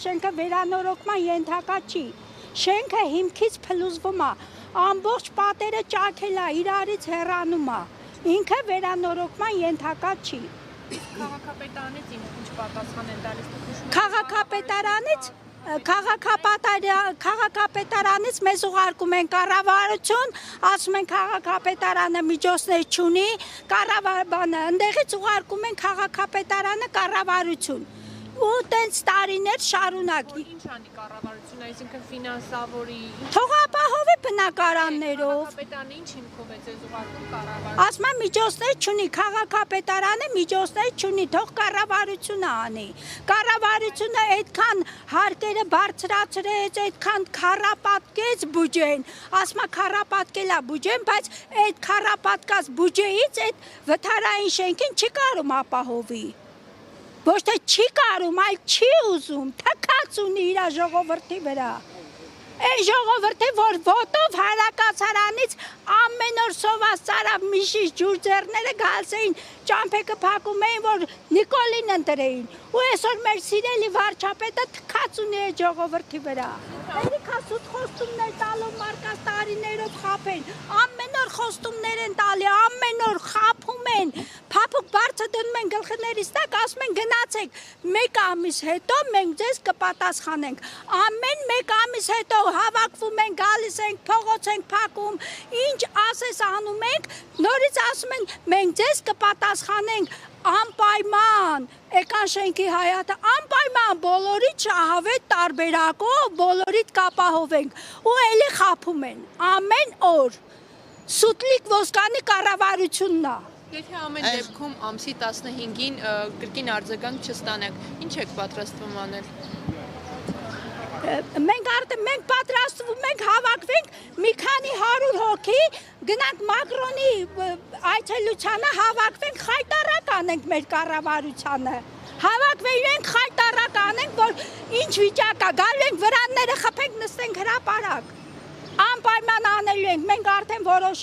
Շենքը վերանորոգման ենթակա չի, շենքը հիմքից փլուզվում է, ամբողջ պատերը ճաքել է, իրարից հեռանում է, ինքը վերանորոգման ենթակա չի։ Քաղաքապետարանից ինչ պատասխան են տալիս։ Քաղաքապետարանից մեզ ուղարկում են կառավարություն, ասում են քաղաքապետարանը միջոցներ չունի, ընդեղից ուղարկում են քաղաքապետարանը կառավարություն։ Ու տենց տարիներ շարունակ։ Ինչ անի կառավարությունը, այսինքն ֆինանսավորի։ Թող ապահովի բնակարաններով։ Քաղաքապետարանը ինչ հիմքով է ձեզ ուղարկում կառավարությունը։ Ասում եմ միջոցներ չունի, քաղաքապետարանը միջոցներ չունի, թող կառավարությունը անի։ Կառավարությունը այդքան հարկերը բարձրացրեց, այդքան քառապատկեց բյուջեն։ Ասում է քառապատկել է բյուջեն, բայց այդ քառապատկած բյուջեից այդ վթարային շենքին չի կարում ապահովի։ Ոչ թե չի կարում, այլ չի ուզում, թքած ունի իր ժողովրդի վրա։ Այն ժողովրդի, որ ոտով հարակացարանից ամեն օր սոված ծարավ միշի ջուրձերները գալիս էին, ճամփեքը փակում էին, որ Նիկոլին ընտրեին։ Ու այսօր մեր սիրելի վարչապետը թքած ունի այդ ժողովրդի վրա։ Երիքա սուտ խոստումներ տալով մարկած տարիներով խափեն, ամեն օր խոստումներ են տալի, ամեն օր խափում են, փափուկ բարձը դնում են գլխներիս տակ, ասում են գնացեք, մեկ ամիս հետո մենք ձեզ կպատասխանենք, ամեն մեկ ամիս հետո հավաքվում են, գալիս ենք, փողոց ենք փակում, ինչ ասես անում ենք, նորից ասում են մենք ձեզ կպատասխանենք, անպայման, եկան շենքի հայատը, անպայման բոլորիդ շահավետ տարբերակով, բոլորիդ կապահովենք, ու էլի խափում են, ամեն օր, սուտլիկ ոսկանի կառավարությունն է։ Եթե ամեն դեպքում ամսի 15-ին կրկին արձագանք չստանանք, ինչ եք պատրաստվում անել։ Մենք պատրաստվում ենք հավաքվենք մի քանի 100 հոգի, գնանք Մակրոնի այցելությանը, հավաքվենք խայտարակ անենք մեր կառավարությանը, հավաքվենք խայտարակ անենք, որ ինչ վիճակ է, գալու ենք վրանները խփենք, նստենք հրապարակ, անպայման անելու ենք, մենք արդեն որոշ